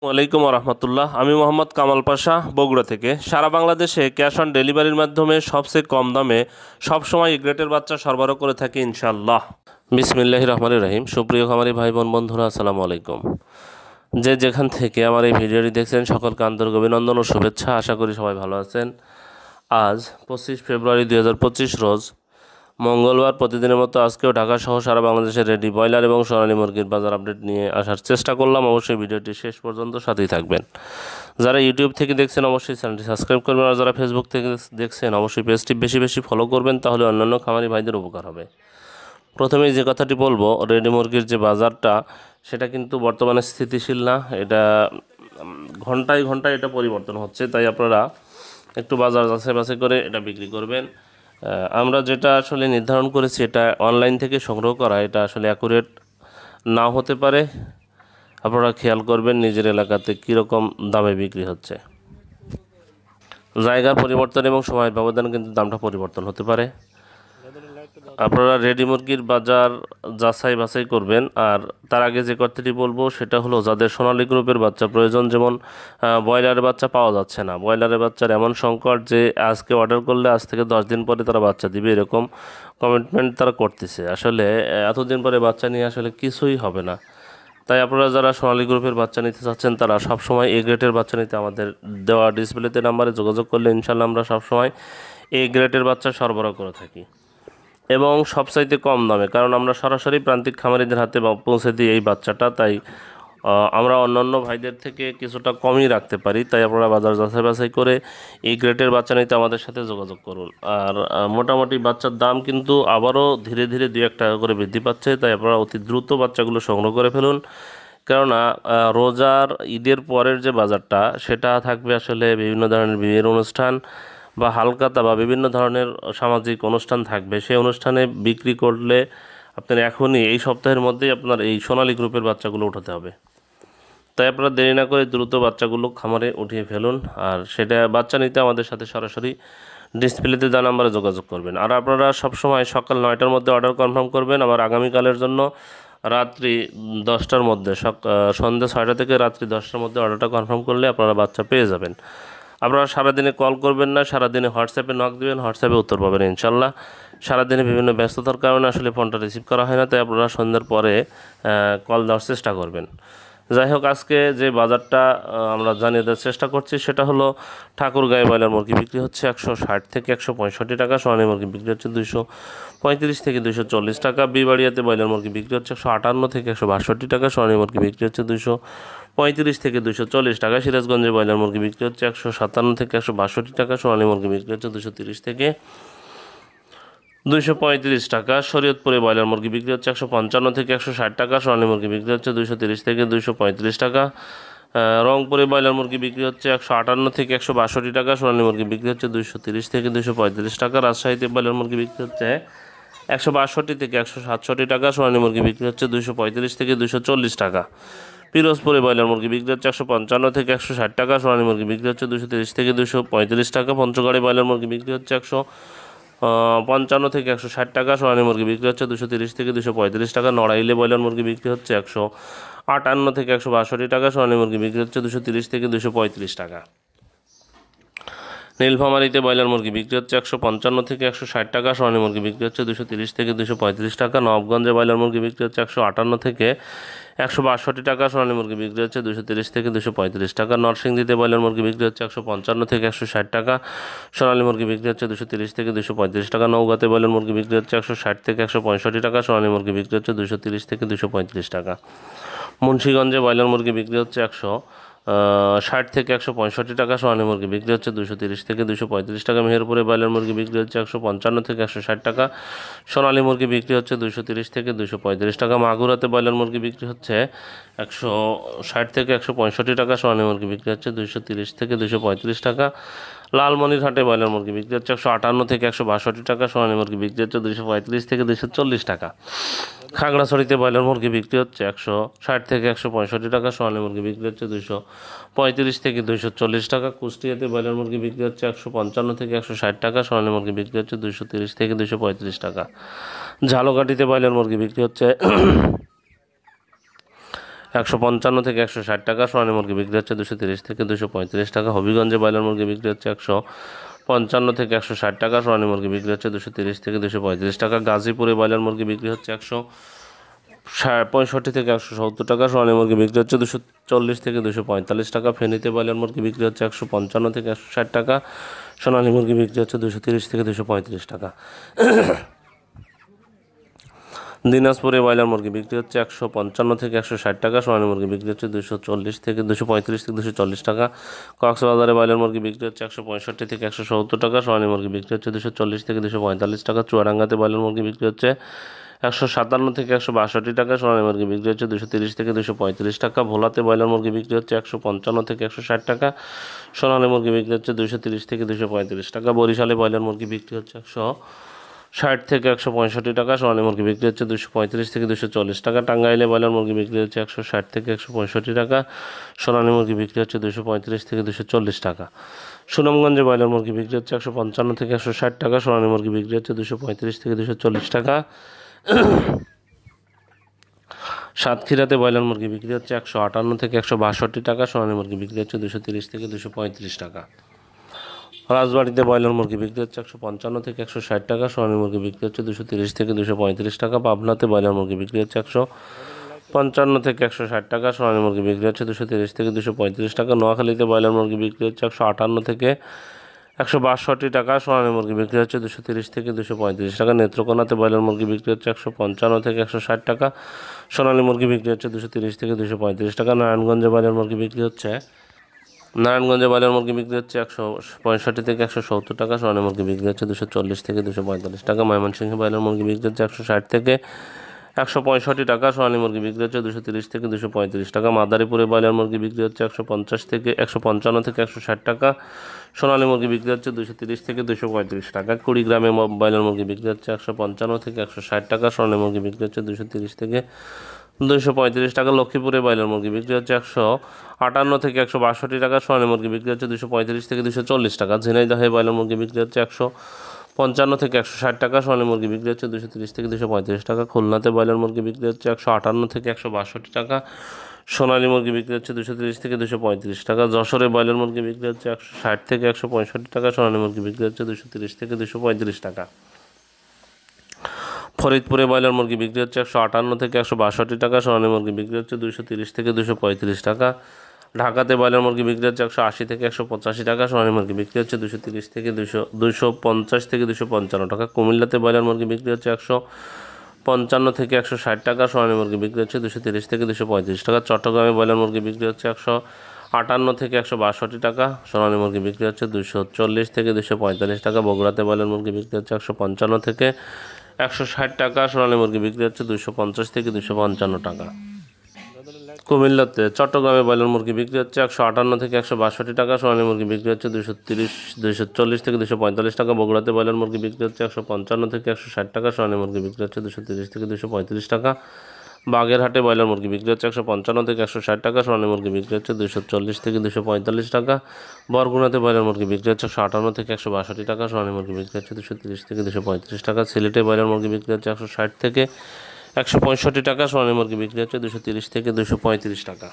ওয়ালাইকুম রহমতুল্লাহ। আমি মোহাম্মদ কামাল পাশা, বগুড়া থেকে। সারা বাংলাদেশে ক্যাশ অন ডেলিভারির মাধ্যমে সবচেয়ে কম দামে সবসময় গ্রেটের বাচ্চা সরবরাহ করে থাকি ইনশাআল্লাহ। বিসমিল্লাহির রহমানির রহিম। সুপ্রিয় খামারি ভাই বোন বন্ধুরা, আসসালামু আলাইকুম। যে যেখান থেকে আমার এই ভিডিওটি দেখছেন সকলকে আন্তরিক অভিনন্দন ও শুভেচ্ছা। আশা করি সবাই ভালো আছেন। আজ 25 ফেব্রুয়ারি 2025 রোজ মঙ্গলবার। প্রতিদিনের মতো আজকেও ঢাকা সহ সারা বাংলাদেশের রেডি ব্রয়লার এবং সোনালী মুরগির বাজার আপডেট নিয়ে আসার চেষ্টা করলাম। অবশ্যই ভিডিওটি শেষ পর্যন্ত সাথেই থাকবেন। যারা ইউটিউব থেকে দেখছেন অবশ্যই চ্যানেলটি সাবস্ক্রাইব করবেন, আর যারা ফেসবুক থেকে দেখছেন অবশ্যই পেজটি বেশি বেশি ফলো করবেন, তাহলে অন্যান্য খামারি ভাইদের উপকার হবে। প্রথমেই যে কথাটি বলবো, রেডি মুরগির যে বাজারটা সেটা কিন্তু বর্তমানে স্থিতিশীল না। এটা ঘন্টায় ঘন্টায় এটা পরিবর্তন হচ্ছে, তাই আপনারা একটু বাজার যাচাই বাছাই করে এটা বিক্রি করবেন। আমরা যেটা আসলে নির্ধারণ করেছি এটা অনলাইন থেকে সংগ্রহ করা, এটা আসলে অ্যাকুরেট নাও হতে পারে। আপনারা খেয়াল করবেন নিজের এলাকাতে কীরকম দামে বিক্রি হচ্ছে। জায়গার পরিবর্তন এবং সময়ের ব্যবধান কিন্তু দামটা পরিবর্তন হতে পারে। আপনারা রেডি মুরগির বাজার যাচাই বাছাই করবেন। আর তার আগে যে কথাটি বলবো সেটা হলো, যাদের সোনালী গ্রুপের বাচ্চা প্রয়োজন, যেমন ব্রয়লারের বাচ্চা পাওয়া যাচ্ছে না, ব্রয়লারের বাচ্চার এমন সংকট যে আজকে অর্ডার করলে আজ থেকে 10 দিন পরে তারা বাচ্চা দিবে, এরকম কমিটমেন্ট তারা করতেছে। আসলে এতদিন পরে বাচ্চা নিয়ে আসলে কিছুই হবে না। তাই আপনারা যারা সোনালী গ্রুপের বাচ্চা নিতে চাচ্ছেন তারা সবসময় এ গ্রেডের বাচ্চা নিতে আমাদের দেওয়া ডিসপ্লেতে নাম্বারে যোগাযোগ করলে ইনশাল্লাহ আমরা সবসময় এ গ্রেডের বাচ্চা সরবরাহ করে থাকি এবং সবচাইতে কম দামে, কারণ আমরা সরাসরি প্রান্তিক খামারিদের হাতে পৌঁছে দিই এই বাচ্চাটা। তাই আমরা অন্যান্য ভাইদের থেকে কিছুটা কমই রাখতে পারি। তাই আপনারা বাজার যাচাই বাছাই করে এই গ্রেডের বাচ্চা নিতে আমাদের সাথে যোগাযোগ করুন। আর মোটামুটি বাচ্চার দাম কিন্তু আবারও ধীরে ধীরে 2-1 টাকা করে বৃদ্ধি পাচ্ছে, তাই আপনারা অতি দ্রুত বাচ্চাগুলো সংগ্রহ করে ফেলুন। কেননা রোজার ঈদের পরের যে বাজারটা সেটা থাকবে আসলে বিভিন্ন ধরনের বিয়ের অনুষ্ঠান বা হালকাতা বা বিভিন্ন ধরনের সামাজিক অনুষ্ঠান থাকবে। সেই অনুষ্ঠানে বিক্রি করলে আপনার এখনই এই সপ্তাহের মধ্যেই আপনার এই সোনালী গ্রুপের বাচ্চাগুলো উঠাতে হবে। তাই আপনারা দেরি না করে দ্রুত বাচ্চাগুলো খামারে উঠিয়ে ফেলুন। আর সেটা বাচ্চা নিতে আমাদের সাথে সরাসরি ডিসপ্লেতে দেওয়া নাম্বারে যোগাযোগ করবেন। আর আপনারা সবসময় সকাল 9টার মধ্যে অর্ডার কনফার্ম করবেন। আবার আগামীকালের জন্য রাত্রি 10টার মধ্যে, সন্ধ্যে 6টা থেকে রাত্রি 10টার মধ্যে অর্ডারটা কনফার্ম করলে আপনারা বাচ্চা পেয়ে যাবেন। আপনারা সারাদিনে কল করবেন না, সারাদিনে হোয়াটসঅ্যাপে নক দেবেন, হোয়াটসঅ্যাপে উত্তর পাবেন ইনশাল্লাহ। সারাদিনে বিভিন্ন ব্যস্ততার কারণে আসলে ফোনটা রিসিভ করা হয় না, তাই আপনারা সন্ধ্যার পরে কল দেওয়ার চেষ্টা করবেন। যাই হোক, আজকে যে বাজারটা আমরা জানিয়ে দেওয়ার চেষ্টা করছি সেটা হলো, ঠাকুরগাঁয়ে ব্রয়লার মুরগি বিক্রি হচ্ছে 160 থেকে 165 টাকা, সোনালী মুরগি বিক্রি হচ্ছে 235 থেকে 240 টাকা, বিবাড়িয়াতে ব্রয়লার মুরগি বিক্রি হচ্ছে 158 থেকে 162 টাকা, সোনালী মুরগি বিক্রি হচ্ছে 235 থেকে 240 টাকা, সিরাজগঞ্জে ব্রয়লার মুরগি বিক্রি হচ্ছে 157 থেকে 162 টাকা, সোনালী মুরগি বিক্রি হচ্ছে 230 থেকে 235 টাকা, শরীয়তপুরে ব্রয়লার মুরগি বিক্রি হচ্ছে 155 থেকে 160 টাকা, সোনালী মুরগি বিক্রি হচ্ছে 230 থেকে 235 টাকা, রংপুরে ব্রয়লার মুরগি বিক্রি হচ্ছে 158 থেকে 162 টাকা, সোনালী মুরগি বিক্রি হচ্ছে 230 থেকে 235 টাকা, রাজশাহীতে ব্রয়লার মুরগি বিক্রি হচ্ছে 162 থেকে 167 টাকা, সোনালী মুরগি বিক্রি হচ্ছে 235 থেকে 240 টাকা, পিরোজপুরে ব্রয়লার মুরগি বিক্রি হচ্ছে 155 থেকে 160 টাকা, সোনালী মুরগি বিক্রি হচ্ছে 230 থেকে 235 টাকা, পঞ্চগড়ে ব্রয়লার মুরগি বিক্রি হচ্ছে 155 থেকে 160 টাকা, সোনালী মুরগি বিক্রি হচ্ছে 230 থেকে 235 টাকা, নড়াইলে ব্রয়লার মুরগি বিক্রি হচ্ছে 158 থেকে 162 টাকা, সোনালী মুরগি বিক্রি হচ্ছে 230 থেকে 235 টাকা, নীলফামারীতে ব্রয়লার মুরগি বিক্রি হচ্ছে 155 থেকে 160 টাকা, সোনালী মুরগি বিক্রি হচ্ছে 230 থেকে 235 টাকা, নবাবগঞ্জে ব্রয়লার মুরগি বিক্রি হচ্ছে 158 থেকে 162 টাকা, সোনালী মুরগি বিক্রি হচ্ছে 230 থেকে 235 টাকা, নরসিংদীতে ব্রয়লার মুরগি বিক্রি হচ্ছে 155 থেকে 160 টাকা, সোনালী মুরগি বিক্রি হচ্ছে 230 থেকে 235 টাকা, নওগাঁতে ব্রয়লার মুরগি বিক্রি হচ্ছে 160 থেকে 165 টাকা, সোনালী মুরগি বিক্রি হচ্ছে 230 থেকে 235 টাকা, মুন্সিগঞ্জে ব্রয়লার মুরগি বিক্রি হচ্ছে 160 থেকে 165 টাকা, সোনালী মুরগি বিক্রি হচ্ছে 230 থেকে 235 টাকা, মেহেরপুরে ব্রয়লার মুরগি বিক্রি হচ্ছে 155 থেকে 160 টাকা, সোনালী মুরগি বিক্রি হচ্ছে 230 থেকে 235 টাকা, মাগুরাতে ব্রয়লার মুরগি বিক্রি হচ্ছে 160 থেকে 165 টাকা, সোনালী মুরগি বিক্রি হচ্ছে 230 থেকে 235 টাকা, লালমনিরহাটে ব্রয়লার মুরগি বিক্রি হচ্ছে 158 থেকে 162 টাকা, সোনালী মুরগি বিক্রি হচ্ছে 235 থেকে 240 টাকা, খাগড়াছড়িতে ব্রয়লার মুরগি বিক্রি হচ্ছে 160 থেকে 165 টাকা, সোনালী মুরগি বিক্রি হচ্ছে 235 থেকে 240 টাকা, কুষ্টিয়াতে ব্রয়লার মুরগি বিক্রি হচ্ছে 155 থেকে 160 টাকা, সোনালী মুরগি বিক্রি হচ্ছে 230 থেকে 235 টাকা, ঝালকাঠিতে ব্রয়লার মুরগি বিক্রি হচ্ছে 155 থেকে 160 টাকা। সোনালী মুরগি বিক্রি হচ্ছে 230 থেকে 235 টাকা। হবিগঞ্জে ব্রয়লার মুরগি বিক্রি হচ্ছে 155 থেকে 160 টাকা। সোনালী মুরগি বিক্রি হচ্ছে 230 থেকে 235 টাকা। গাজীপুরে ব্রয়লার মুরগি বিক্রি হচ্ছে 165 থেকে 170 টাকা। সোনালী মুরগি বিক্রি হচ্ছে 240 থেকে 245 টাকা। ফেনীতে ব্রয়লার মুরগি বিক্রি হচ্ছে 155 থেকে 160 টাকা। সোনালী মুরগি বিক্রি হচ্ছে 230 থেকে 235 টাকা। দিনাজপুরে ব্রয়লার মুরগি বিক্রি হচ্ছে 155 থেকে 160 টাকা। সোনালী মুরগি বিক্রি হচ্ছে 240 থেকে 235 থেকে 240 টাকা। কক্সবাজারে ব্রয়লার মুরগি বিক্রি হচ্ছে 165 থেকে 170 টাকা। সোনালী মুরগি বিক্রি হচ্ছে 240 থেকে 245 টাকা। চুয়াডাঙ্গাতে ব্রয়লার মুরগি বিক্রি হচ্ছে 157 থেকে 162 টাকা। সোনালী মুরগি বিক্রি হচ্ছে 230 থেকে 235 টাকা। ভোলাতে ব্রয়লার মুরগি বিক্রি হচ্ছে 155 থেকে 160 টাকা। সোনালী মুরগি বিক্রি হচ্ছে 230 থেকে 235 টাকা। বরিশালে ব্রয়লার মুরগি বিক্রি হচ্ছে 160 থেকে 165 টাকা। সোনালী মুরগি বিক্রি হচ্ছে 235 থেকে 240 টাকা। টাঙ্গাইলে ব্রয়লার মুরগি বিক্রি হচ্ছে 160 থেকে 165 টাকা। সোনালী মুরগি বিক্রি হচ্ছে 235 থেকে 240 টাকা। সুনামগঞ্জে ব্রয়লার মুরগি বিক্রি হচ্ছে 155 থেকে 160 টাকা। সোনালী মুরগি বিক্রি হচ্ছে 235 থেকে 240 টাকা। সাতক্ষীরাতে ব্রয়লার মুরগি বিক্রি হচ্ছে 158 থেকে 162 টাকা। সোনালী মুরগি বিক্রি হচ্ছে 230 থেকে 235 টাকা। রাজবাড়িতে ব্রয়লার মুরগি বিক্রি হচ্ছে 155 থেকে 160 টাকা। সোনালী মুরগি বিক্রি হচ্ছে 230 থেকে 235 টাকা। পাবনাতে ব্রয়লার মুরগি বিক্রি হচ্ছে 155 থেকে 160 টাকা। সোনালী মুরগি বিক্রি হচ্ছে 230 থেকে 235 টাকা। নোয়াখালীতে ব্রয়লার মুরগি বিক্রি হচ্ছে 158 থেকে 162 টাকা। সোনালী মুরগি বিক্রি হচ্ছে 230 থেকে 235 টাকা। নেত্রকোনাতে ব্রয়লার মুরগি বিক্রি হচ্ছে 155 থেকে 160 টাকা। সোনালী মুরগি বিক্রি হচ্ছে 230 থেকে 235 টাকা। নারায়ণগঞ্জে ব্রয়লার মুরগি বিক্রি হচ্ছে 165 থেকে 170 টাকা। সোনালী মুরগি বিক্রি হচ্ছে 240 থেকে 245 টাকা। ময়মনসিংহে ব্রয়লার মুরগি বিক্রি হচ্ছে 160 থেকে 165 টাকা। সোনালী মুরগি বিক্রি হচ্ছে 230 থেকে 235 টাকা। মাদারীপুরে ব্রয়লার মুরগি বিক্রি হচ্ছে 155 থেকে 160 টাকা। সোনালী মুরগি বিক্রি হচ্ছে 230 থেকে 235 টাকা। কুড়িগ্রামে ব্রয়লার মুরগি বিক্রি হচ্ছে 155 থেকে 160 টাকা। সোনালী মুরগি বিক্রি হচ্ছে 230 থেকে 235 টাকা। লক্ষ্মীপুরে ব্রয়লার মুরগি বিক্রি হচ্ছে 158 থেকে 162 টাকা। সোনালী মুরগি বিক্রি হচ্ছে 235 থেকে 240 টাকা। ঝিনাইদহে ব্রয়লার মুরগি বিক্রি হচ্ছে 155 থেকে 160 টাকা। সোনালী মুরগি বিক্রি হচ্ছে 230 থেকে 235 টাকা। খুলনাতে ব্রয়লার মুরগি বিক্রি হচ্ছে 158 থেকে 162 টাকা। সোনালী মুরগি বিক্রি হচ্ছে 230 থেকে 235 টাকা। যশোরে ব্রয়লার মুরগি বিক্রি হচ্ছে 160 থেকে 165 টাকা। সোনালী মুরগি বিক্রি হচ্ছে 230 থেকে 235 টাকা। ফরিদপুরে ব্রয়লার মুরগি বিক্রি হচ্ছে 158 থেকে 162 টাকা। সোনালী মুরগি বিক্রি হচ্ছে 230 থেকে 235 টাকা। ঢাকাতে ব্রয়লার মুরগি বিক্রি হচ্ছে 180 থেকে 185 টাকা। সোনালী মুরগি বিক্রি হচ্ছে 230 থেকে 250 থেকে 255 টাকা। কুমিল্লাতে ব্রয়লার মুরগি বিক্রি হচ্ছে 155 থেকে 160 টাকা। সোনালী মুরগি বিক্রি হচ্ছে 230 থেকে 235 টাকা। চট্টগ্রামে ব্রয়লার মুরগি বিক্রি হচ্ছে 158 থেকে 162 টাকা। সোনালী মুরগি বিক্রি হচ্ছে 240 থেকে 245 টাকা। বগুড়াতে ব্রয়লার মুরগি বিক্রি হচ্ছে 155 থেকে 160 টাকা। সোনালী মুরগি বিক্রি হচ্ছে 250 থেকে 255 টাকা। কুমিল্লাতে চট্টগ্রামে ব্রয়লার মুরগি বিক্রি হচ্ছে 158 থেকে 162 টাকা। সোনালী মুরগি বিক্রি হচ্ছে 240 থেকে 245 টাকা। বগুড়াতে ব্রয়লার মুরগি বিক্রি হচ্ছে 155 থেকে 160 টাকা। সোনালী মুরগি বিক্রি হচ্ছে 230 থেকে 235 টাকা। বাগেরহাটে ব্রয়লার মুরগি বিক্রি হচ্ছে 155 থেকে 160 টাকা। সোনালী মুরগি বিক্রি হচ্ছে 240 থেকে 245 টাকা। বরগুনাতে ব্রয়লার মুরগি বিক্রি হচ্ছে 158 থেকে 162 টাকা। সোনালী মুরগি বিক্রি হচ্ছে 230 থেকে 235 টাকা। সিলেটে ব্রয়লার মুরগি বিক্রি হচ্ছে 160 থেকে 165 টাকা। সোনালী মুরগি বিক্রি হচ্ছে 230 থেকে 235 টাকা।